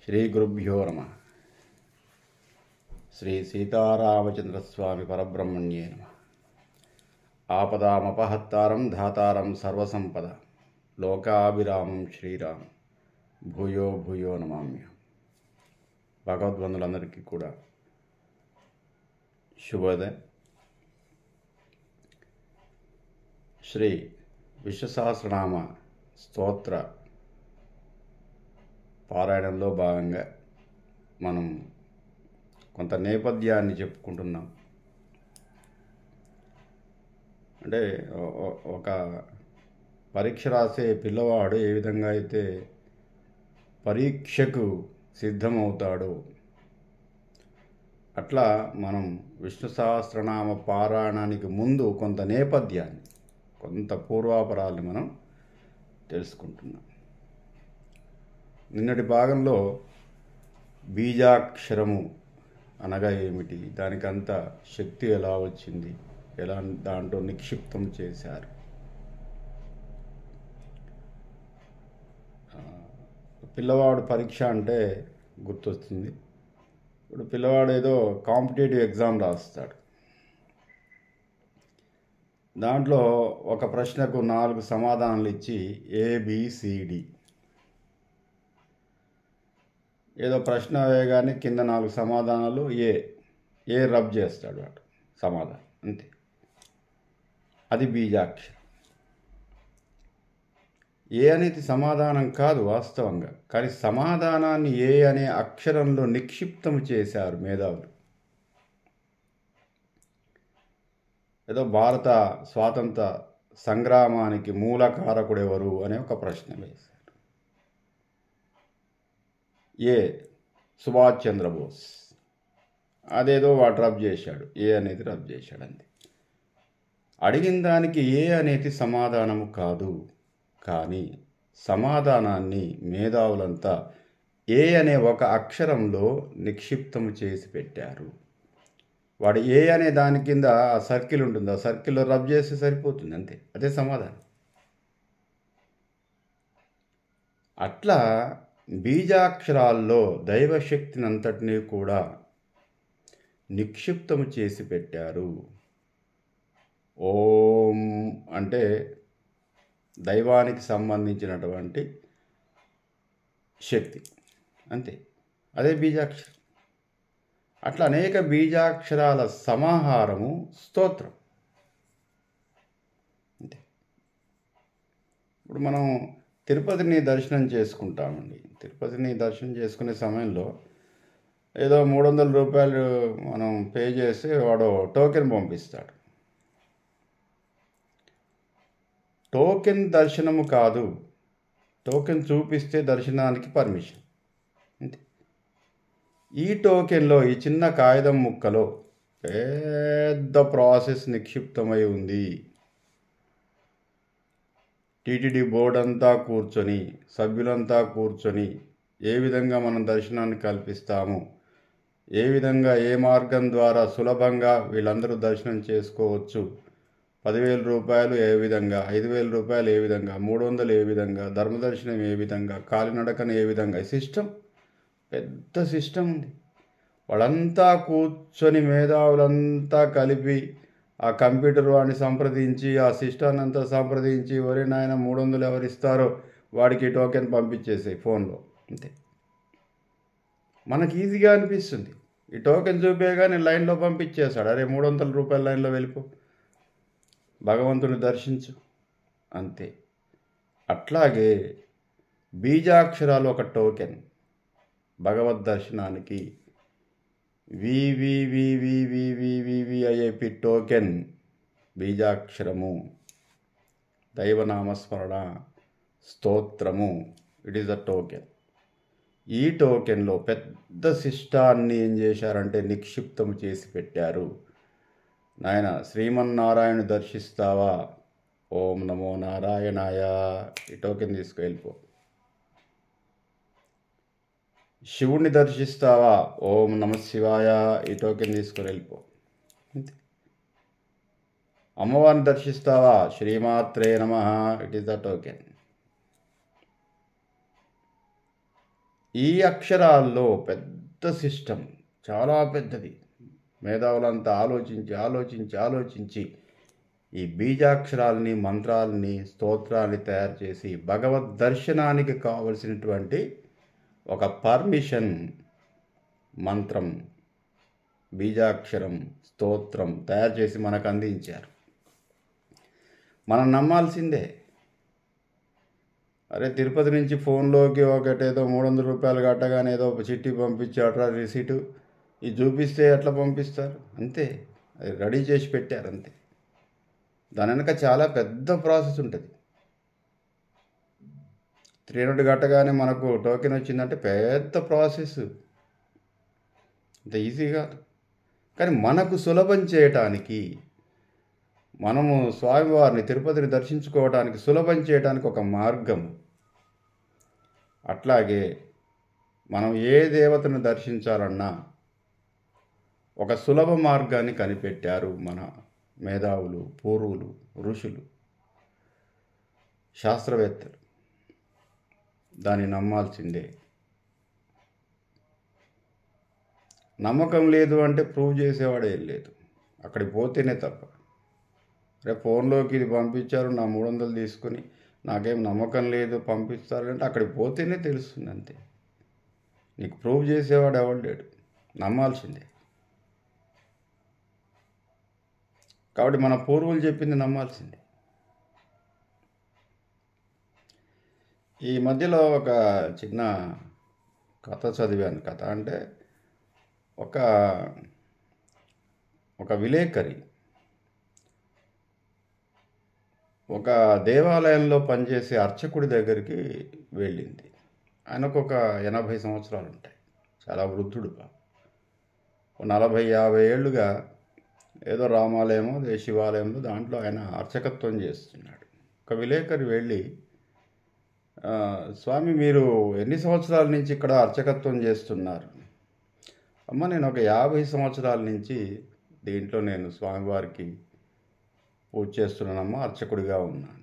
శ్రీ గురుభ్యో నమః. శ్రీ సీతారామచంద్రస్వామి పరబ్రహ్మణ్యే నమః. ఆపదామపహత్తారం ధాతారం సర్వసంపద లోకాభిరామం శ్రీరామం భూయో భూయో నమామ్య. భగవద్బంధులందరికీ కూడా శుభోదయం. శ్రీ విశ్వసహస్రనామ స్తోత్ర పారాయణంలో భాగంగా మనం కొంత నేపథ్యాన్ని చెప్పుకుంటున్నాం. అంటే ఒక పరీక్ష రాసే పిల్లవాడు ఏ విధంగా అయితే పరీక్షకు సిద్ధమవుతాడో అట్లా మనం విష్ణు సహస్రనామ పారాయణానికి ముందు కొంత నేపథ్యాన్ని, కొంత పూర్వాపరాల్ని మనం తెలుసుకుంటున్నాం. నిన్నటి భాగంలో బీజాక్షరము అనగా ఏమిటి, దానికంత శక్తి ఎలా వచ్చింది, ఎలా దాంట్లో నిక్షిప్తం చేశారు, పిల్లవాడు పరీక్ష అంటే గుర్తొస్తుంది. ఇప్పుడు పిల్లవాడు ఏదో కాంపిటేటివ్ ఎగ్జామ్ రాస్తాడు. దాంట్లో ఒక ప్రశ్నకు 4 సమాధానాలు ఇచ్చి ఏబిసిడి ఏదో ప్రశ్న వేయగానే కింద 4 సమాధానాలు ఏ రబ్ చేస్తాడు వాడు సమాధానం, అంతే. అది బీజాక్షరం. ఏ అనేది సమాధానం కాదు వాస్తవంగా, కానీ సమాధానాన్ని ఏ అనే అక్షరంలో నిక్షిప్తం చేశారు మేధావులు. ఏదో భారత స్వాతంత్ర సంగ్రామానికి మూలకారకుడెవరు అనే ఒక ప్రశ్న వేశారు. ఏ సుభాష్ చంద్రబోస్, అదేదో వాడు రబ్ చేశాడు, ఏ అనేది రబ్ చేశాడు, అంతే. అడిగిన దానికి ఏ అనేది సమాధానము కాదు, కానీ సమాధానాన్ని మేధావులంతా ఏ అనే ఒక అక్షరంలో నిక్షిప్తము చేసి పెట్టారు. వాడు ఏ అనే దాని కింద ఆ సర్కిల్ ఉంటుంది, ఆ సర్కిల్లో రబ్ చేస్తే సరిపోతుంది, అంతే. అదే సమాధానం. అట్లా బీజాక్షరాల్లో దైవశక్తిని అంతటినీ కూడా నిక్షిప్తము చేసి పెట్టారు. ఓం అంటే దైవానికి సంబంధించినటువంటి శక్తి, అంతే. అదే బీజాక్షరం. అట్లా అనేక బీజాక్షరాల సమాహారము స్తోత్రం, అంతే. ఇప్పుడు మనం తిరుపతిని దర్శనం చేసుకుంటామండి. తిరుపతిని దర్శనం చేసుకునే సమయంలో ఏదో 300 రూపాయలు మనం పే చేసి వాడు టోకెన్ పంపిస్తాడు. టోకెన్ దర్శనము కాదు, టోకెన్ చూపిస్తే దర్శనానికి పర్మిషన్, అంతే. ఈ టోకెన్లో, ఈ చిన్న కాగితం ముక్కలో పెద్ద ప్రాసెస్ నిక్షిప్తమై ఉంది. టీటీడీ బోర్డు అంతా కూర్చొని, సభ్యులంతా కూర్చొని ఏ విధంగా మనం దర్శనాన్ని కల్పిస్తాము, ఏ విధంగా ఏ మార్గం ద్వారా సులభంగా వీళ్ళందరూ దర్శనం చేసుకోవచ్చు, 10,000 రూపాయలు ఏ విధంగా, 5,000 రూపాయలు ఏ విధంగా, 300 ఏ విధంగా, ధర్మదర్శనం ఏ విధంగా, కాలినడకన ఏ విధంగా, సిస్టమ్, పెద్ద సిస్టమ్ ఉంది. వాళ్ళంతా కూర్చొని మేధావులంతా కలిపి ఆ కంప్యూటర్ వాడిని సంప్రదించి, ఆ సిస్టాన్ని అంతా సంప్రదించి, ఒరే నాయన 300 ఎవరిస్తారో వాడికి టోకెన్ పంపించేసి ఫోన్లో, అంతే. మనకి ఈజీగా అనిపిస్తుంది. ఈ టోకెన్ చూపేగానే లైన్లో పంపించేశాడు, అరే 300 రూపాయల లైన్లో వెళ్ళిపో, భగవంతుని దర్శించు, అంతే. అట్లాగే బీజాక్షరాలు ఒక టోకెన్ భగవద్ దర్శనానికి. వివివివివివివిఐపి టోకెన్ బీజాక్షరము, దైవనామస్మరణ స్తోత్రము, ఇట్ ఈస్ అ టోకెన్. ఈ టోకెన్లో పెద్ద శిష్టాన్ని ఏం చేశారంటే నిక్షిప్తం చేసి పెట్టారు. నాయన శ్రీమన్నారాయణ దర్శిస్తావా, ఓం నమో నారాయణాయ, ఈ టోకెన్ తీసుకువెళ్ళిపో. శివుణ్ణి దర్శిస్తావా, ఓం నమ శివాయ, ఈ టోకెన్ తీసుకుని వెళ్ళిపో, అంతే. అమ్మవారిని దర్శిస్తావా, శ్రీమాత్రే నమః, ఇట్ ఈస్ ద టోకెన్. ఈ అక్షరాల్లో పెద్ద సిస్టమ్, చాలా పెద్దది. మేధావులంతా ఆలోచించి ఈ బీజాక్షరాలని, మంత్రాలని, స్తోత్రాన్ని తయారు చేసి భగవద్ దర్శనానికి కావలసినటువంటి ఒక పర్మిషన్, మంత్రం, బీజాక్షరం, స్తోత్రం తయారు చేసి మనకు అందించారు. మనం నమ్మాల్సిందే. అరే తిరుపతి నుంచి ఫోన్లోకి ఒకటేదో 300 రూపాయలు కట్టగానే ఏదో చిట్టి పంపించాడరా రిసీటు, ఇది చూపిస్తే ఎట్లా పంపిస్తారు? అంతే, అది రెడీ చేసి పెట్టారు అంతే. దాని వెనక చాలా పెద్ద ప్రాసెస్ ఉంటుంది. 300 కట్టగానే మనకు టోకెన్ వచ్చిందంటే పెద్ద ప్రాసెస్, అంత ఈజీ కాదు. కానీ మనకు సులభం చేయటానికి, మనము స్వామివారిని తిరుపతిని దర్శించుకోవడానికి సులభం చేయడానికి ఒక మార్గం. అట్లాగే మనం ఏ దేవతను దర్శించాలన్నా ఒక సులభ మార్గాన్ని కనిపెట్టారు మన మేధావులు, పూర్వులు, ఋషులు, శాస్త్రవేత్తలు. దాన్ని నమ్మాల్సిందే. నమ్మకం లేదు అంటే ప్రూవ్ చేసేవాడే లేదు. అక్కడికి పోతేనే తప్ప. రేపు ఫోన్లోకి ఇది పంపించారు, నా 300 తీసుకుని నాకేం నమ్మకం లేదు పంపిస్తారంటే అక్కడికి పోతేనే తెలుస్తుంది అంతే. నీకు ప్రూవ్ చేసేవాడు ఎవడు లేడు. నమ్మాల్సిందే. కాబట్టి మన పూర్వులు చెప్పింది నమ్మాల్సిందే. ఈ మధ్యలో ఒక చిన్న కథ చదివాను. కథ అంటే ఒక విలేకరి ఒక దేవాలయంలో పనిచేసే అర్చకుడి దగ్గరికి వెళ్ళింది. ఆయనకు ఒక 80 సంవత్సరాలు ఉంటాయి. చాలా వృద్ధుడు. 40-50 ఏళ్ళుగా ఏదో రామాలయమో శివాలయంలో దాంట్లో ఆయన అర్చకత్వం చేస్తున్నాడు. ఒక విలేకరి వెళ్ళి, స్వామి మీరు ఎన్ని సంవత్సరాల నుంచి ఇక్కడ అర్చకత్వం చేస్తున్నారు? అమ్మ నేను ఒక 50 సంవత్సరాల నుంచి దీంట్లో నేను స్వామివారికి పూజ చేస్తున్నానమ్మా, అర్చకుడిగా ఉన్నాను.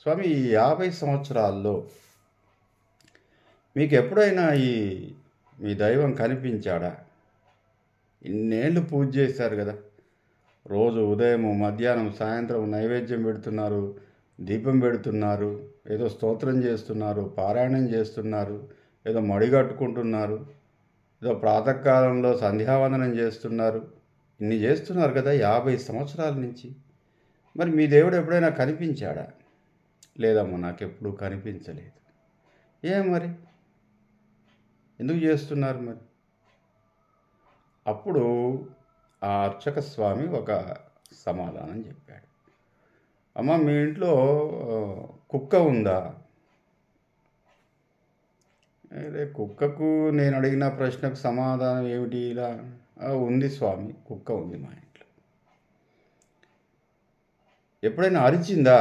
స్వామి ఈ 50 సంవత్సరాల్లో మీకు ఎప్పుడైనా మీ దైవం కనిపించాడా? ఇన్నేళ్ళు పూజ చేశారు కదా, రోజు ఉదయం, మధ్యాహ్నం, సాయంత్రం నైవేద్యం పెడుతున్నారు, దీపం పెడుతున్నారు, ఏదో స్తోత్రం చేస్తున్నారు, పారాయణం చేస్తున్నారు, ఏదో మడిగట్టుకుంటున్నారు, ఏదో ప్రాతకాలంలో సంధ్యావందనం చేస్తున్నారు. ఇన్ని చేస్తున్నారు కదా 50 సంవత్సరాల నుంచి. మరి మీ దేవుడు ఎప్పుడైనా కనిపించాడా? లేదమ్మా, నాకెప్పుడు కనిపించలేదు. మరి ఎందుకు చేస్తున్నారు మరి? అప్పుడు ఆ అర్చక స్వామి ఒక సమాధానం చెప్పాడు. అమ్మ మీ ఇంట్లో కుక్క ఉందా? అదే కుక్కకు నేను అడిగిన ప్రశ్నకు సమాధానం ఏమిటి? ఇలా ఉంది స్వామి, కుక్క ఉంది మా ఇంట్లో. ఎప్పుడైనా అరిచిందా?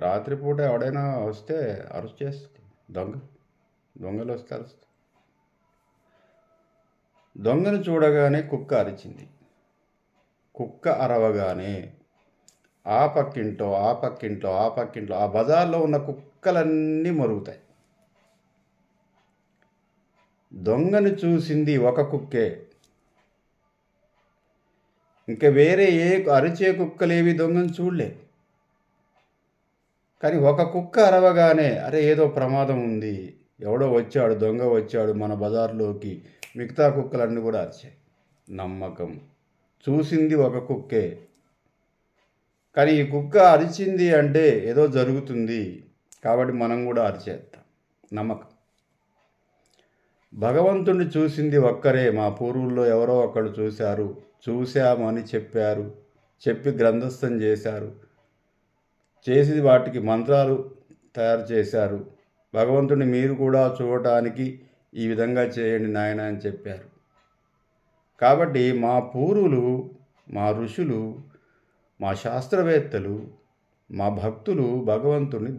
రాత్రిపూట ఎవడైనా వస్తే అరుచేస్తుంది. దొంగలు వస్తే అరుస్తుంది. దొంగను చూడగానే కుక్క అరిచింది. కుక్క అరవగానే ఆ పక్కింట్లో ఆ బజార్లో ఉన్న కుక్కలన్నీ మరుగుతాయి. దొంగను చూసింది ఒక కుక్కే, ఇంకా వేరే అరిచే కుక్కలేవి దొంగను చూడలే. కానీ ఒక కుక్క అరవగానే అరే ఏదో ప్రమాదం ఉంది, ఎవడో వచ్చాడు, దొంగ వచ్చాడు మన బజార్లోకి, మిగతా కుక్కలన్నీ కూడా అరిచాయి. నమ్మకం. చూసింది ఒక కుక్కే, కానీ ఈ కుక్క అరిచింది అంటే ఏదో జరుగుతుంది కాబట్టి మనం కూడా అరిచేస్తాం. నమ్మకం. భగవంతుడిని చూసింది ఒక్కరే. మా పూర్వుల్లో ఎవరో ఒకళ్ళు చూశామని చెప్పారు, చెప్పి గ్రంథస్థం చేశారు, చేసి వాటికి మంత్రాలు తయారు చేశారు. భగవంతుడిని మీరు కూడా చూడటానికి ఈ విధంగా చేయండి నాయన అని చెప్పారు. కాబట్టి మా పూర్వులు, మా ఋషులు, మా శాస్త్రవేత్తలు, మా భక్తులు భగవంతుడిని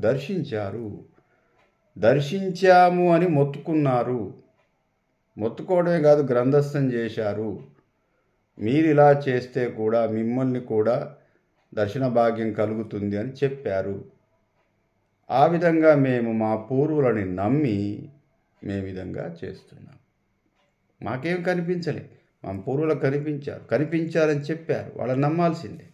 దర్శించాము అని మొత్తుకున్నారు. మొత్తుకోవడమే కాదు, గ్రంథస్థం చేశారు. మీరు ఇలా చేస్తే కూడా మిమ్మల్ని కూడా దర్శన భాగ్యం కలుగుతుంది అని చెప్పారు. ఆ విధంగా మేము మా పూర్వులని నమ్మి మేము విధంగా చేస్తున్నాం. మాకేం కనిపించలే, మా పూర్వులకు కనిపించారని చెప్పారు, వాళ్ళని నమ్మాల్సిందే.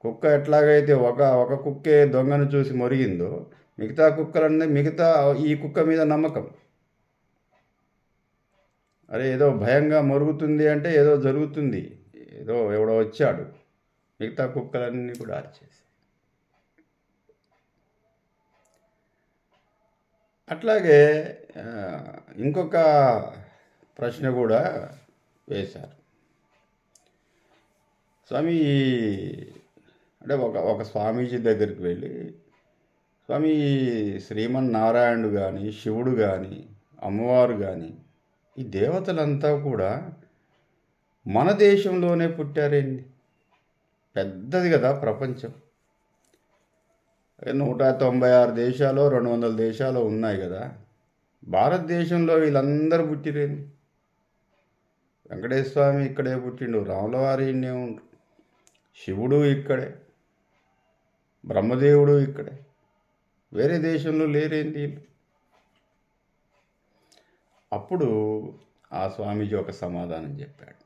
కుక్క ఎట్లాగైతే ఒక కుక్కే దొంగను చూసి మొరిగిందో, మిగతా ఈ కుక్క మీద నమ్మకం. అరే ఏదో భయంగా మొరుగుతుంది అంటే ఏదో జరుగుతుంది, ఏదో ఎవడో వచ్చాడు. మిగతా కుక్కలన్నీ కూడా అరిచేసాయి. అట్లాగే ఇంకొక ప్రశ్న కూడా వేశారు. స్వామి అంటే ఒక స్వామీజీ దగ్గరికి వెళ్ళి, స్వామి శ్రీమన్నారాయణుడు కానీ, శివుడు కానీ, అమ్మవారు కానీ, ఈ దేవతలంతా కూడా మన దేశంలోనే పుట్టారేంటి? పెద్దది కదా ప్రపంచం, 196 దేశాలు 200 దేశాలు ఉన్నాయి కదా. భారతదేశంలో వీళ్ళందరూ పుట్టిరేంది? వెంకటేశ్వర స్వామి ఇక్కడే పుట్టిండు, రాములవారి ఇన్నే ఉండు, శివుడు ఇక్కడే, బ్రహ్మదేవుడు ఇక్కడే, వేరే దేశంలో లేరేంటి? అప్పుడు ఆ స్వామీజీ ఒక సమాధానం చెప్పాడు.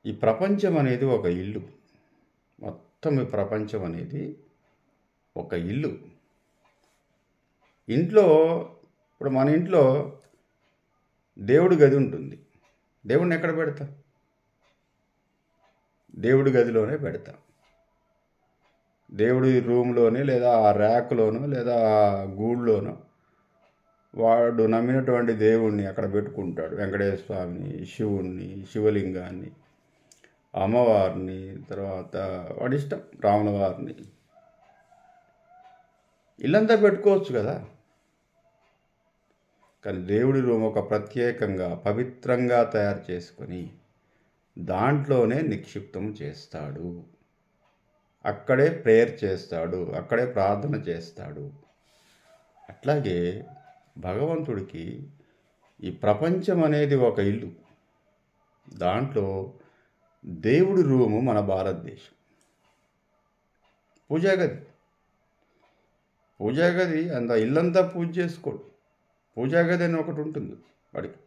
ఈ ప్రపంచం అనేది ఒక ఇల్లు, మొత్తం ఈ ప్రపంచం అనేది ఒక ఇల్లు. ఇంట్లో ఇప్పుడు మన ఇంట్లో దేవుడి గది ఉంటుంది. దేవుడిని ఎక్కడ పెడతా? దేవుడి గదిలోనే పెడతాం. దేవుడి రూమ్లోనే, లేదా ఆ ర్యాక్లోనో, లేదా ఆ గూడులోనో వాడు నమ్మినటువంటి దేవుణ్ణి అక్కడ పెట్టుకుంటాడు. వెంకటేశ్వర స్వామిని, శివుణ్ణి, శివలింగాన్ని, అమ్మవారిని, తర్వాత వాడి ఇష్టం రాముల వారిని, ఇల్లంతా పెట్టుకోవచ్చు కదా. కానీ దేవుడి రూమ్ ఒక ప్రత్యేకంగా పవిత్రంగా తయారు చేసుకొని దాంట్లోనే నిక్షిప్తం చేస్తాడు, అక్కడే ప్రేయర్ చేస్తాడు, అక్కడే ప్రార్థన చేస్తాడు. అట్లాగే భగవంతుడికి ఈ ప్రపంచం అనేది ఒక ఇల్లు, దాంట్లో దేవుడి రూము మన భారతదేశం. పూజా గది అంత ఇల్లంతా పూజ చేసుకోడు. పూజా గది అని ఒకటి ఉంటుంది వాడికి.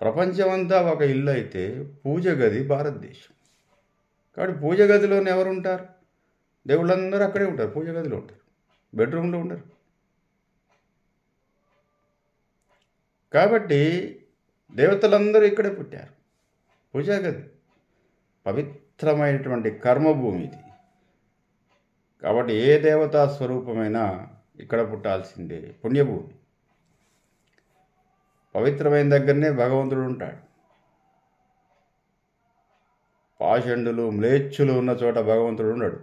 ప్రపంచమంతా ఒక ఇల్లు అయితే పూజ గది భారతదేశం. కాబట్టి పూజ గదిలోనే ఎవరు ఉంటారు? దేవుళ్ళందరూ అక్కడే ఉంటారు, పూజ గదిలో ఉంటారు, బెడ్రూమ్లో ఉండరు. కాబట్టి దేవతలందరూ ఇక్కడే పుట్టారు. పూజా గది పవిత్రమైనటువంటి కర్మభూమి ఇది. కాబట్టి ఏ దేవతా స్వరూపమైనా ఇక్కడ పుట్టాల్సిందే, పుణ్యభూమి. పవిత్రమైన దగ్గరనే భగవంతుడు ఉంటాడు. పాషండులు, మ్లేచ్చులు ఉన్న చోట భగవంతుడు ఉండడు.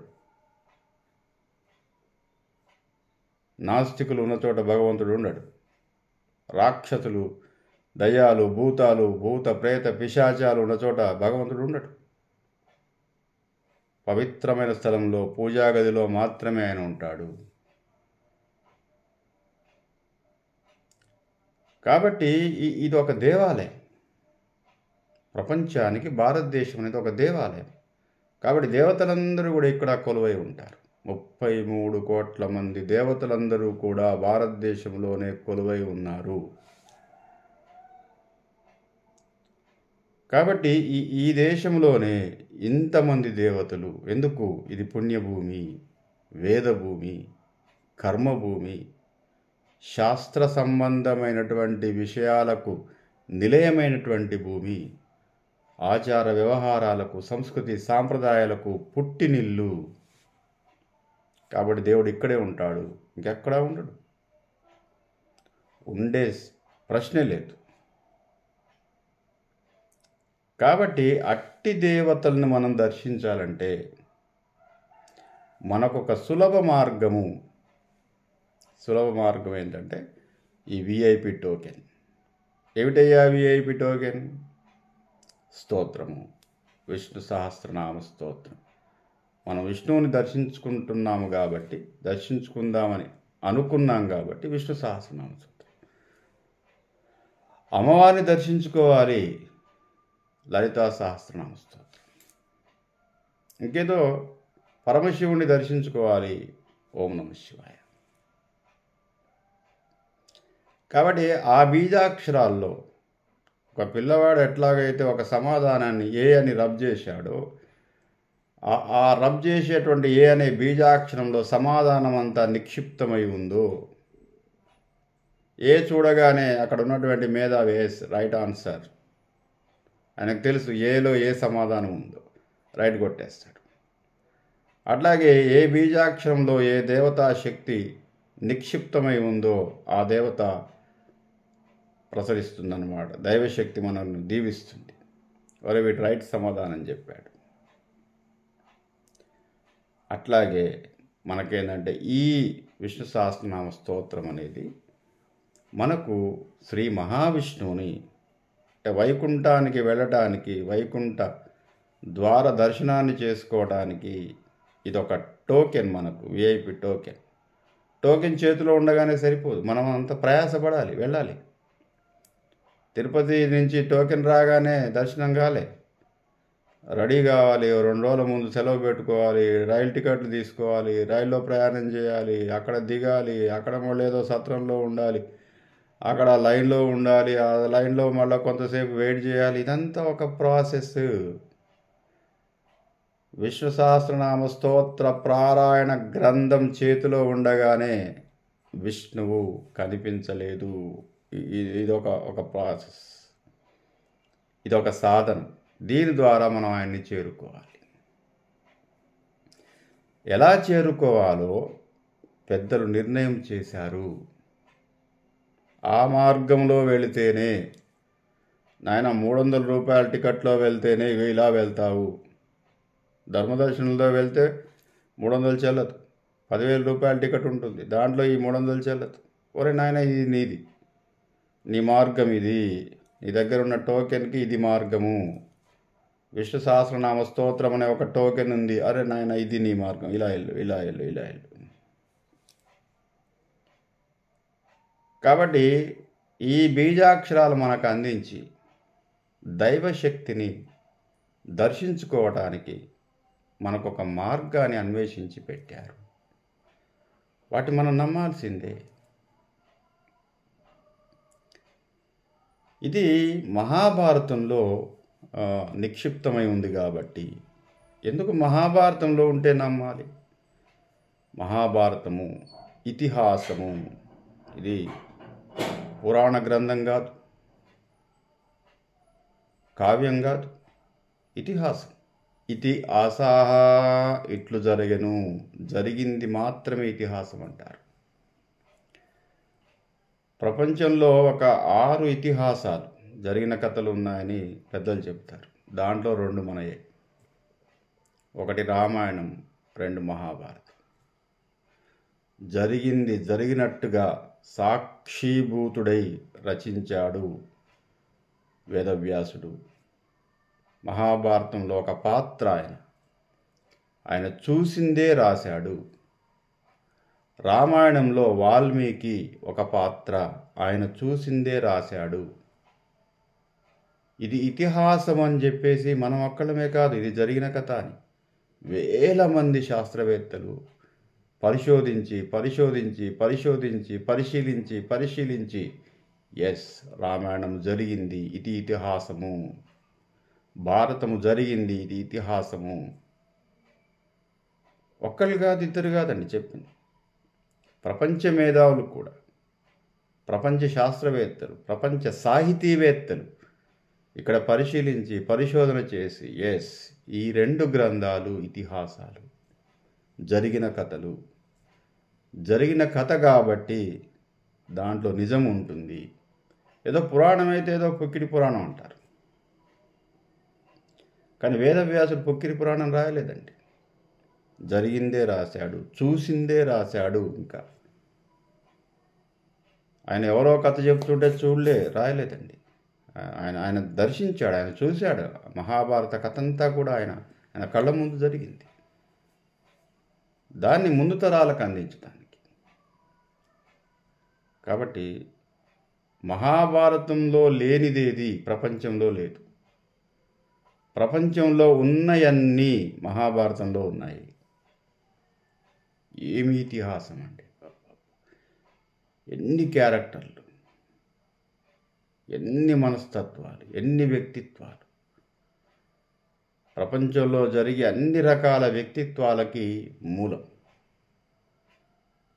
నాస్తికులు ఉన్న చోట భగవంతుడు ఉండడు. రాక్షసులు, దయ్యాలు, భూతాలు, భూత ప్రేత పిశాచాలు ఉన్న చోట భగవంతుడు ఉండడు. పవిత్రమైన స్థలంలో, పూజా గదిలో మాత్రమే ఆయన ఉంటాడు. కాబట్టి ఇది ఒక దేవాలయం. ప్రపంచానికి భారతదేశం అనేది ఒక దేవాలయం. కాబట్టి దేవతలందరూ కూడా ఇక్కడ కొలువై ఉంటారు. 33 కోట్ల మంది దేవతలందరూ కూడా భారతదేశంలోనే కొలువై ఉన్నారు. కాబట్టి ఈ దేశంలోనే ఇంతమంది దేవతలు ఎందుకు? ఇది పుణ్యభూమి, వేదభూమి, కర్మభూమి, శాస్త్ర సంబంధమైనటువంటి విషయాలకు నిలయమైనటువంటి భూమి, ఆచార వ్యవహారాలకు, సంస్కృతి సాంప్రదాయాలకు పుట్టినిల్లు. కాబట్టి దేవుడు ఇక్కడే ఉంటాడు, ఇంకెక్కడా ఉండడు, ఉండే ప్రశ్నే లేదు. కాబట్టి అట్టి దేవతలను మనం దర్శించాలంటే మనకొక సులభ మార్గం ఏంటంటే ఈ విఐపి టోకెన్. ఏమిటయ్యా విఐపి టోకెన్? స్తోత్రము, విష్ణు సహస్రనామ స్తోత్రం. మనం విష్ణువుని దర్శించుకుందామని అనుకున్నాం కాబట్టి విష్ణు సహస్రనామ స్తోత్రం. అమ్మవారిని దర్శించుకోవాలి, లలితా సహస్రనామ స్తోత్రం. ఇంకేదో పరమశివుణ్ణి దర్శించుకోవాలి. ఓం నమ శివాయ. కాబట్టి ఆ బీజాక్షరాల్లో ఒక పిల్లవాడు ఎట్లాగైతే ఒక సమాధానాన్ని ఏ అని రబ్ చేశాడో, ఆ రబ్ చేసేటువంటి ఏ అనే బీజాక్షరంలో సమాధానం అంతా నిక్షిప్తమై ఉందో, ఏ చూడగానే అక్కడ ఉన్నటువంటి మేధావి ఎస్ రైట్ ఆన్సర్, ఆయనకు తెలుసు ఏలో ఏ సమాధానం ఉందో, రైట్ కొట్టేస్తాడు. అట్లాగే ఏ బీజాక్షరంలో ఏ దేవతా శక్తి నిక్షిప్తమై ఉందో ఆ దేవత ప్రసరిస్తుందన్నమాట. దైవశక్తి మనల్ని దీవిస్తుంది. వారు వీటి రైట్ సమాధానం చెప్పాడు. అట్లాగే మనకేంటంటే ఈ విష్ణు సహస్రనామ స్తోత్రం అనేది మనకు శ్రీ మహావిష్ణువుని వైకుంఠానికి వెళ్ళటానికి, వైకుంఠ ద్వార దర్శనాన్ని చేసుకోవడానికి ఇదొక టోకెన్, మనకు విఐపి టోకెన్. టోకెన్ చేతిలో ఉండగానే సరిపోదు, మనం అంత ప్రయాసపడాలి, వెళ్ళాలి. తిరుపతి నుంచి టోకెన్ రాగానే దర్శనం కాలే, రెడీ కావాలి, 2 రోజుల ముందు సెలవు పెట్టుకోవాలి, రైలు టికెట్లు తీసుకోవాలి, రైల్లో ప్రయాణం చేయాలి, అక్కడ దిగాలి, అక్కడ మళ్ళీ ఏదో సత్రంలో ఉండాలి, అక్కడ లైన్లో ఉండాలి, ఆ లైన్లో మళ్ళీ కొంతసేపు వెయిట్ చేయాలి. ఇదంతా ఒక ప్రాసెస్. విష్ణు సహస్రనామ స్తోత్ర పారాయణ గ్రంథం చేతిలో ఉండగానే విష్ణువు కనిపించలేదు. ఇదొక ప్రాసెస్, ఇదొక సాధన. దీని ద్వారా మనం ఆయన్ని చేరుకోవాలి. ఎలా చేరుకోవాలో పెద్దలు నిర్ణయం చేశారు. ఆ మార్గంలో వెళితేనే నాయన 300 రూపాయల టికెట్లో వెళ్తేనే ఇలా వెళ్తావు, ధర్మదర్శనంలో వెళ్తే 300 చెల్లదు, 10,000 రూపాయల టికెట్ ఉంటుంది, దాంట్లో ఈ 300 చెల్లదు. ఒరే నాయన, ఇది నీది, నీ మార్గం ఇది, నీ దగ్గర ఉన్న టోకెన్కి ఇది మార్గము. విష్ణు సహస్రనామ స్తోత్రం అనే ఒక టోకెన్ ఉంది, అరే నాయన ఇది నీ మార్గం, ఇలా వెళ్ళు, ఇలా వెళ్ళు, ఇలా వెళ్ళు. కాబట్టి ఈ బీజాక్షరాలు మనకు అందించి దైవశక్తిని దర్శించుకోవటానికి మనకొక మార్గాన్ని అన్వేషించి పెట్టారు. వాటి మనం నమ్మాల్సిందే. ఇది మహాభారతంలో నిక్షిప్తమై ఉంది కాబట్టి, ఎందుకు మహాభారతంలో ఉంటే నమ్మాలి? మహాభారతము ఇతిహాసము, ఇది పురాణ గ్రంథం కాదు, కావ్యం కాదు, ఇతిహాసం. ఇతి ఆసాహ, ఇట్లు జరగను, జరిగింది మాత్రమే ఇతిహాసం అంటారు. ప్రపంచంలో ఒక 6 ఇతిహాసాలు జరిగిన కథలు ఉన్నాయని పెద్దలు చెప్తారు. దాంట్లో 2 మనయే. 1 రామాయణం, 2 మహాభారతం. జరిగింది జరిగినట్టుగా సాక్షిభూతుడై రచించాడు వేదవ్యాసుడు. మహాభారతంలో ఒక పాత్ర ఆయన చూసిందే రాశాడు. రామాయణంలో వాల్మీకి ఒక పాత్ర, ఆయన చూసిందే రాశాడు. ఇది ఇతిహాసం అని చెప్పేసి మనం ఒక్కళ్ళమే కాదు, ఇది జరిగిన కథ అని వేల మంది శాస్త్రవేత్తలు పరిశోధించి పరిశోధించి పరిశోధించి పరిశీలించి పరిశీలించి ఎస్, రామాయణం జరిగింది, ఇది ఇతిహాసము. భారతము జరిగింది, ఇది ఇతిహాసము. ఒక్కళ్ళు కాదు, ఇద్దరు కాదండి చెప్పింది. ప్రపంచ మేధావులు కూడా, ప్రపంచ శాస్త్రవేత్తలు, ప్రపంచ సాహితీవేత్తలు ఇక్కడ పరిశీలించి పరిశోధన చేసి ఎస్, ఈ 2 గ్రంథాలు ఇతిహాసాలు, జరిగిన కథలు. జరిగిన కథ కాబట్టి దాంట్లో నిజం ఉంటుంది. ఏదో పురాణం అయితే ఏదో పొక్కిడి పురాణం అంటారు, కానీ వేదవ్యాసుడు పొక్కిడి పురాణం రాయలేదండి. జరిగిందే రాశాడు, చూసిందే రాశాడు. ఇంకా ఆయన ఎవరో కథ చెప్తుంటే రాయలేదండి. ఆయన దర్శించాడు, ఆయన చూశాడు. మహాభారత కథ అంతా కూడా ఆయన కళ్ళ ముందు జరిగింది. దాన్ని ముందు తరాలకు అందించడానికి. కాబట్టి మహాభారతంలో లేనిదేది ప్రపంచంలో లేదు. ప్రపంచంలో ఉన్నయన్నీ మహాభారతంలో ఉన్నాయి. ఏమి ఇతిహాసం అండి! ఎన్ని క్యారెక్టర్లు, ఎన్ని మనస్తత్వాలు, ఎన్ని వ్యక్తిత్వాలు! ప్రపంచంలో జరిగే అన్ని రకాల వ్యక్తిత్వాలకి మూలం.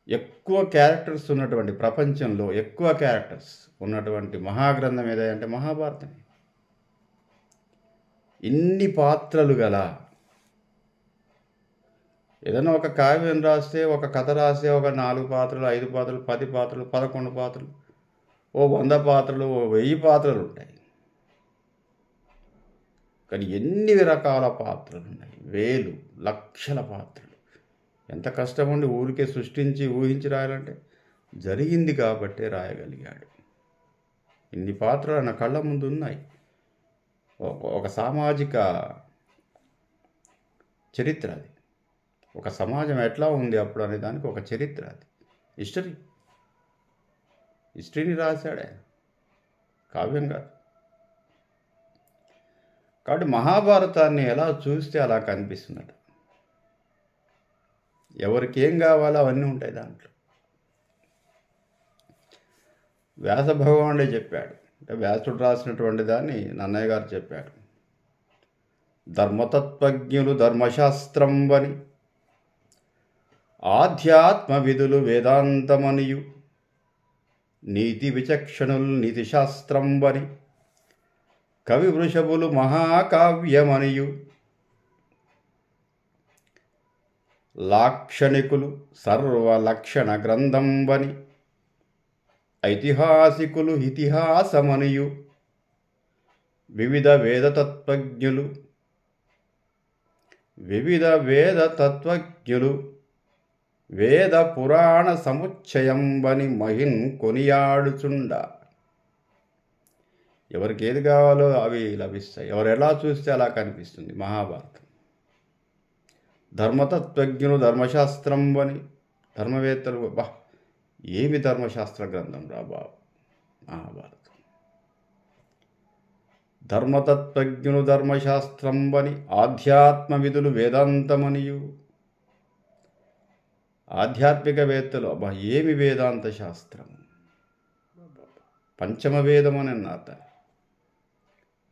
ఎక్కువ క్యారెక్టర్స్ ఉన్నటువంటి, ప్రపంచంలో ఎక్కువ క్యారెక్టర్స్ ఉన్నటువంటి మహాగ్రంథం ఏదంటే మహాభారతమే. ఇన్ని పాత్రలు గల, ఏదైనా ఒక కావ్యం రాస్తే, ఒక కథ రాస్తే ఒక 4 పాత్రలు, 5 పాత్రలు, 10 పాత్రలు, 11 పాత్రలు, ఓ 100 పాత్రలు, ఓ 1000 పాత్రలు ఉంటాయి. కానీ ఎన్ని రకాల పాత్రలు ఉన్నాయి! వేలు, లక్షల పాత్రలు. ఎంత కష్టం ఉండి ఊరికే సృష్టించి ఊహించి రాయాలంటే, జరిగింది కాబట్టే రాయగలిగాడు. ఇన్ని పాత్రలు నా కళ్ళ ముందు ఉన్నాయి. ఒక సామాజిక చరిత్ర అది. ఒక సమాజం ఎట్లా ఉంది అప్పుడు అనే దానికి ఒక చరిత్ర అది. హిస్టరీని రాశాడే, కావ్యం కాదు. కాబట్టి మహాభారతాన్ని ఎలా చూస్తే అలా కనిపిస్తున్నట్టు. ఎవరికి ఏం కావాలో అవన్నీ ఉంటాయి దాంట్లో. వ్యాస భగవానుడే చెప్పాడు, వ్యాసుడు రాసినటువంటి దాన్ని నన్నయ్య గారు చెప్పాడు. ధర్మతత్వజ్ఞులు ధర్మశాస్త్రంబని, ఆధ్యాత్మ విధులు వేదాంతమనియు, నీతి విచక్షణులు నీతిశాస్త్రంబని, కవి వృషభులు మహాకావ్యమనియు, లాక్షణికులు సర్వలక్షణ గ్రంథంబని, ఐతిహాసికులు ఇతిహాసమనియు, వివిధ వేదతత్వజ్ఞులు వేద పురాణ సముచ్చయంబని మహిన్ కొనియాడుచుండ. ఎవరికి ఏది కావాలో అవి లభిస్తాయి. ఎవరు ఎలా చూస్తే అలా కనిపిస్తుంది మహాభారతం. ధర్మతత్వజ్ఞులు ధర్మశాస్త్రంబని, ధర్మవేత్తలు, ఏమి ధర్మశాస్త్ర గ్రంథం రా బాబు మహాభారతం. ధర్మతత్వజ్ఞులు ధర్మశాస్త్రంబని, ఆధ్యాత్మ విధులు వేదాంతమనియు, ఆధ్యాత్మికవేత్తలు, ఏమి వేదాంత శాస్త్రం. పంచమ వేదం అని అన్నారు దాన్ని.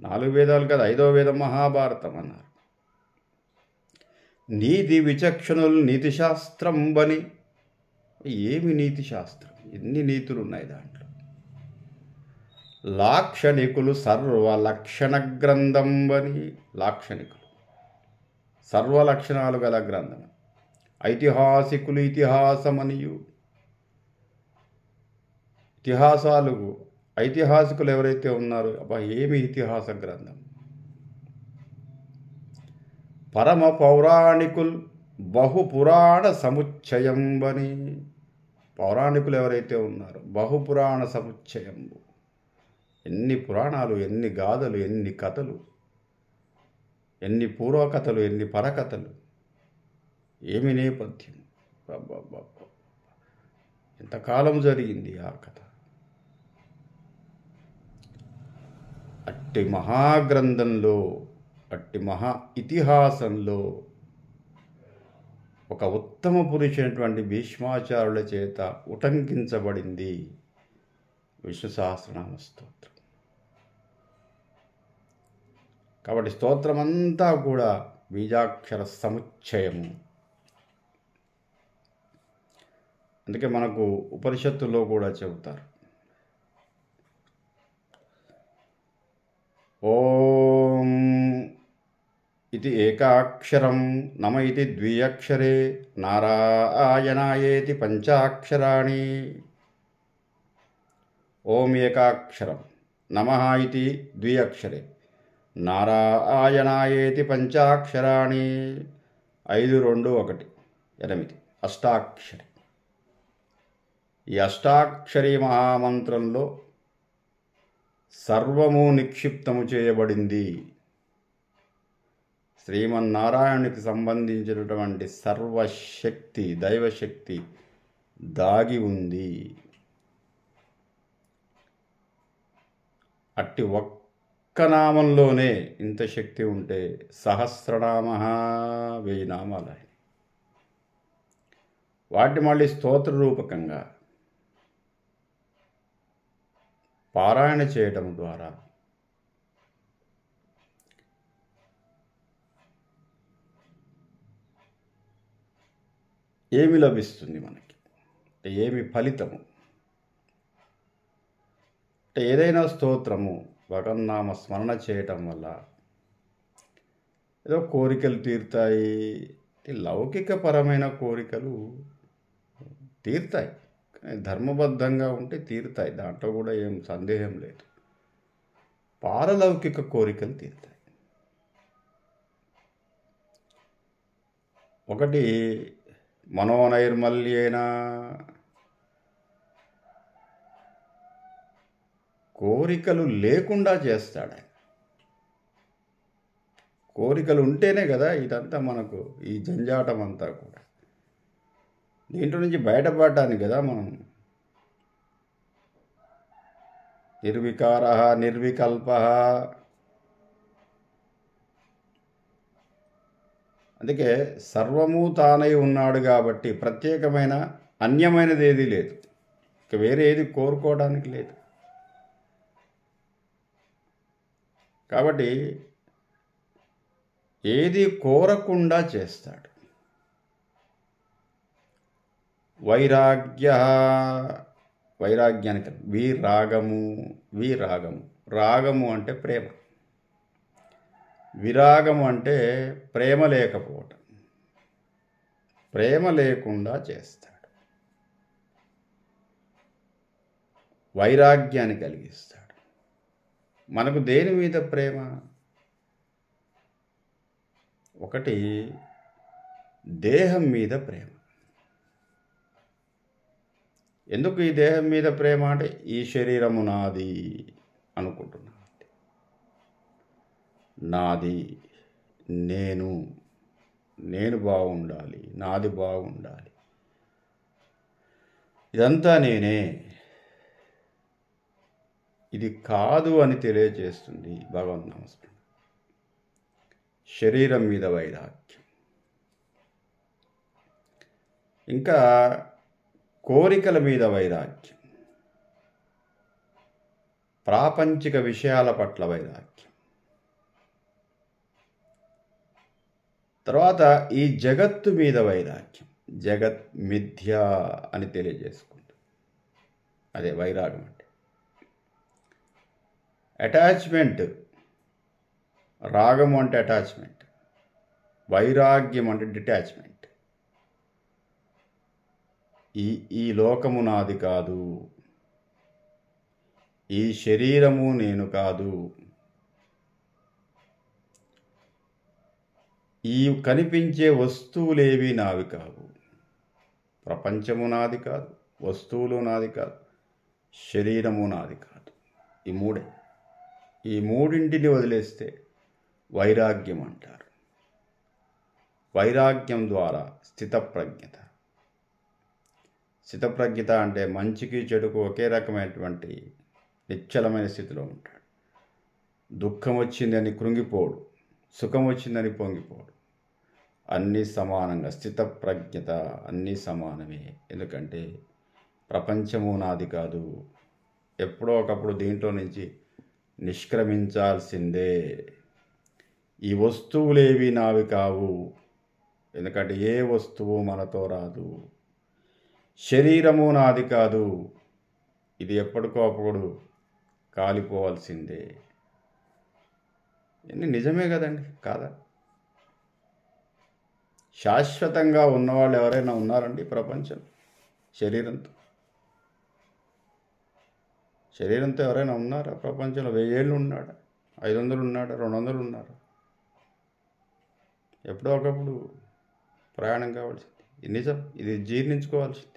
4 వేదాలు కదా, 5వ వేదం మహాభారతం అన్నారు. నీతి విచక్షణులు నీతి శాస్త్రం బని, ఏమి నీతి శాస్త్రం, ఎన్ని నీతులు ఉన్నాయి దాంట్లో. లాక్షణికులు సర్వలక్షణ గ్రంథం బని, లాక్షణికులు సర్వలక్షణాలు గల గ్రంథం. ఐతిహాసికులు ఇతిహాసమనియు, ఐతిహాసికులు ఎవరైతే ఉన్నారో ఏమి ఇతిహాస గ్రంథం. పరమ పౌరాణికులు బహుపురాణ సముచ్చయంబని, పౌరాణికులు ఎవరైతే ఉన్నారో బహుపురాణ సముచ్చయంబు, ఎన్ని పురాణాలు, ఎన్ని గాథలు, ఎన్ని కథలు, ఎన్ని పూర్వకథలు, ఎన్ని పరకథలు, ఏమి నేపథ్యం. ఎంతకాలం జరిగింది ఆ కథ. అట్టి మహాగ్రంథంలో, అట్టి మహా ఇతిహాసంలో ఒక ఉత్తమ పురుషుడైనటువంటి భీష్మాచార్యుల చేత ఉటంకించబడింది విష్ణు సహస్రనామ స్తోత్రం. కాబట్టి స్తోత్రమంతా కూడా బీజాక్షర సముచ్చయము. అందుకే మనకు ఉపనిషత్తుల్లో కూడా చెబుతారు, ఓం ఇది ఏకాక్షరం, నమ ఇది ద్వియక్షరే, నారాయణాయేతి పంచాక్షరాణి. ఓం ఏకాక్షరం, నమః ఇది ద్వియక్షరే, నారాయణాయేతి పంచాక్షరాణి. 5, 2, 1, 8 అష్టాక్షరి. ఈ అష్టాక్షరి మహామంత్రంలో సర్వము నిక్షిప్తము చేయబడింది. శ్రీమన్నారాయణునికి సంబంధించినటువంటి సర్వశక్తి, దైవశక్తి దాగి ఉంది. అట్టి ఒక్క నామంలోనే ఇంత శక్తి ఉంటే సహస్రనామ 1000 నామాలు ఆయన. వాటిని మళ్ళీ స్తోత్ర రూపకంగా పారాయణ చేయటం ద్వారా ఏమి లభిస్తుంది మనకి, ఏమి ఫలితము అంటే ఏదైనా స్తోత్రము భగవన్నామ స్మరణ చేయటం వల్ల ఏదో కోరికలు తీరుతాయి. లౌకికపరమైన కోరికలు తీరుతాయి, కానీ ధర్మబద్ధంగా ఉంటే తీరుతాయి, దాంట్లో కూడా ఏం సందేహం లేదు. పారలౌకిక కోరికలు తీరుతాయి. ఒకటి మనోనైర్మల్యేన, కోరికలు లేకుండా చేస్తాడు ఆయన. కోరికలు ఉంటేనే కదా ఇదంతా మనకు ఈ జంజాటం అంతా కూడా. దీంట్లో నుంచి బయటపడటానికి కదా మనం నిర్వికార నిర్వికల్ప, అందుకే సర్వము తానై ఉన్నాడు కాబట్టి ప్రత్యేకమైన అన్యమైనది ఏది లేదు, ఇక వేరే ఏది కోరుకోవడానికి లేదు. కాబట్టి ఏది కోరకుండా చేస్తాడు. వైరాగ్యానికి విరాగము రాగము అంటే ప్రేమ, విరాగము అంటే ప్రేమ లేకపోవటం, ప్రేమ లేకుండా చేస్తాడు. వైరాగ్యాన్ని కలిగిస్తాడు. మనకు దేని మీద ప్రేమ? ఒకటి దేహం మీద ప్రేమ. ఎందుకు ఈ దేహం మీద ప్రేమ అంటే ఈ శరీరము నాది అనుకుంటున్నా, నాది, నేను బాగుండాలి, నాది బాగుండాలి, ఇదంతా నేనే, ఇది కాదు అని తెలియజేస్తుంది భగవన్నామస్మరణ. శరీరం మీద వైరాగ్యం. ఇంకా కోరికల మీద వైరాగ్యం, ప్రాపంచిక విషయాల పట్ల వైరాగ్యం, తర్వాత ఈ జగత్తు మీద వైరాగ్యం. జగత్ మిథ్య అని తెలియజేసుకుంటుంది, అదే వైరాగ్యం అంటే. అటాచ్మెంట్, రాగము అంటే అటాచ్మెంట్, వైరాగ్యం అంటే డిటాచ్మెంట్. ఈ లోకము నాది కాదు, ఈ శరీరము నేను కాదు, ఈ కనిపించే వస్తువులేవి నావి కావు, ప్రపంచము నాది కాదు, వస్తువులు నాది కాదు, శరీరము నాది కాదు. ఈ మూడింటిని వదిలేస్తే వైరాగ్యం అంటారు. వైరాగ్యం ద్వారా స్థితప్రజ్ఞత. స్థితప్రజ్ఞత అంటే మంచికి చెడుకు ఒకే రకమైనటువంటి నిశ్చలమైన స్థితిలో ఉంటాడు. దుఃఖం వచ్చిందని కృంగిపోడు, సుఖం వచ్చిందని పొంగిపోడు, అన్నీ సమానంగా. స్థితప్రజ్ఞత అన్నీ సమానమే. ఎందుకంటే ప్రపంచము నాది కాదు, ఎప్పుడో ఒకప్పుడు దీంట్లో నుంచి నిష్క్రమించాల్సిందే. ఈ వస్తువులేవి నావి కావు, ఎందుకంటే ఏ వస్తువు మనతో రాదు. శరీరము నాది కాదు, ఇది ఎప్పటికో అప్పుడు కాలిపోవాల్సిందే. ఇన్ని నిజమే కదండి, కాదా? శాశ్వతంగా ఉన్నవాళ్ళు ఎవరైనా ఉన్నారండి ప్రపంచం? శరీరంతో ఎవరైనా ఉన్నారా ప్రపంచంలో? 1000 ఏళ్ళు ఉన్నాడా? 500 ఉన్నాడా? 200 ఉన్నారా? ఎప్పుడో ఒకప్పుడు ప్రయాణం కావాల్సింది. ఇది నిజం, ఇది జీర్ణించుకోవాల్సింది.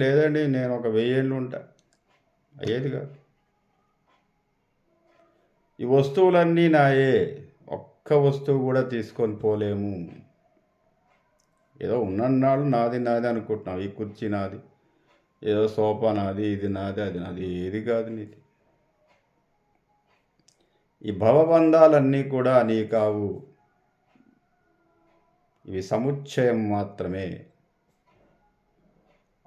లేదండి నేను ఒక 1000 ఏళ్ళు ఉంటా, అయ్యేది కాదు. ఈ వస్తువులన్నీ నాయే, ఒక్క వస్తువు కూడా తీసుకొని పోలేము. ఏదో ఉన్నన్నాళ్ళు నాది అనుకుంటున్నాం. ఈ కుర్చీ నాది, ఏదో సోఫా నాది, ఇది నాది, అది నాది, ఏది కాదు నీది. ఈ భవబంధాలన్నీ కూడా నీ కావు, ఇవి సముచ్చయం మాత్రమే.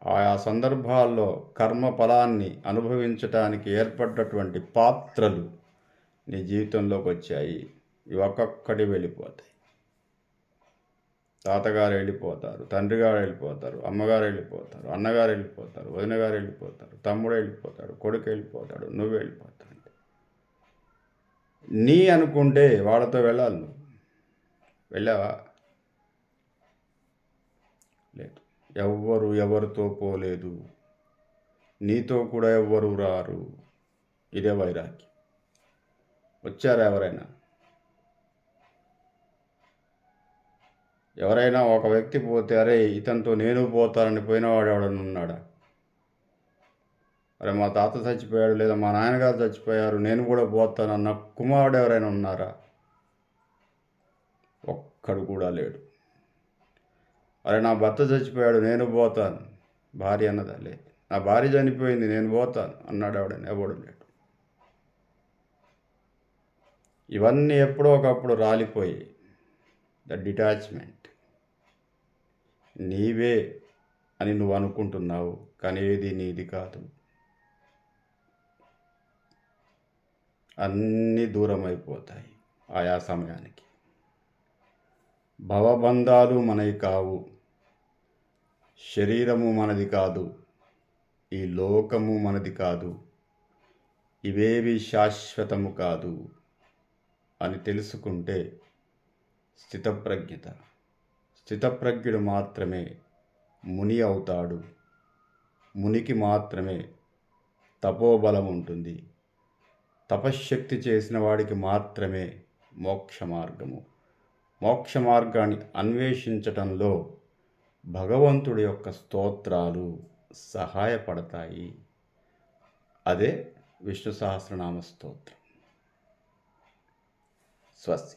ఆయా సందర్భాల్లో కర్మ ఫలాన్ని అనుభవించటానికి ఏర్పడ్డటువంటి పాత్రలు నీ జీవితంలోకి వచ్చాయి. ఇవి ఒక్కొక్కటి వెళ్ళిపోతాయి. తాతగారు వెళ్ళిపోతారు, తండ్రి గారు వెళ్ళిపోతారు, అమ్మగారు వెళ్ళిపోతారు, అన్నగారు వెళ్ళిపోతారు, వదిన గారు వెళ్ళిపోతారు, తమ్ముడు వెళ్ళిపోతాడు, కొడుకు వెళ్ళిపోతాడు, నువ్వు వెళ్ళిపోతావు. నీ అనుకుంటే వాళ్ళతో వెళ్ళాలి. నువ్వు వెళ్ళావా? లేదు. ఎవ్వరు ఎవరితో పోలేదు, నీతో కూడా ఎవ్వరు రారు. ఇదే వైరాగ్యం. వచ్చారా ఎవరైనా? ఎవరైనా ఒక వ్యక్తి పోతే అరే ఇతనితో నేను పోతానని పోయినవాడు ఎవడన్నా ఉన్నాడా? అరే మా తాత చచ్చిపోయాడు, లేదా మా నాన్నగారు చచ్చిపోయారు, నేను కూడా పోతానన్న కుమారుడు ఎవరైనా ఉన్నారా? ఒక్కడు కూడా లేడు. అరే నా భర్త చచ్చిపోయాడు, నేను పోతాను, భార్య అన్నదా? లేదు. నా భార్య చనిపోయింది, నేను పోతాను అన్నాడు ఎవడైనా? ఎవడు లేడు. ఇవన్నీ ఎప్పుడో ఒకప్పుడు రాలిపోయి ద డిటాచ్మెంట్. నీవే అని నువ్వు అనుకుంటున్నావు, కానీ ఏది నీది కాదు. అన్నీ దూరం అయిపోతాయి ఆయా సమయానికి. భవబంధాలు మనవి కావు, శరీరము మనది కాదు, ఈ లోకము మనది కాదు, ఇవేవి శాశ్వతము కాదు అని తెలుసుకుంటే స్థితప్రజ్ఞుడు మాత్రమే ముని అవుతాడు. మునికి మాత్రమే తపోబలం ఉంటుంది. తపశ్శక్తి చేసిన వాడికి మాత్రమే మోక్ష మార్గాన్ని అన్వేషించటంలో భగవంతుడి యొక్క స్తోత్రాలు సహాయపడతాయి. అదే విష్ణు సహస్రనామ స్తోత్రం. స్వస్తి.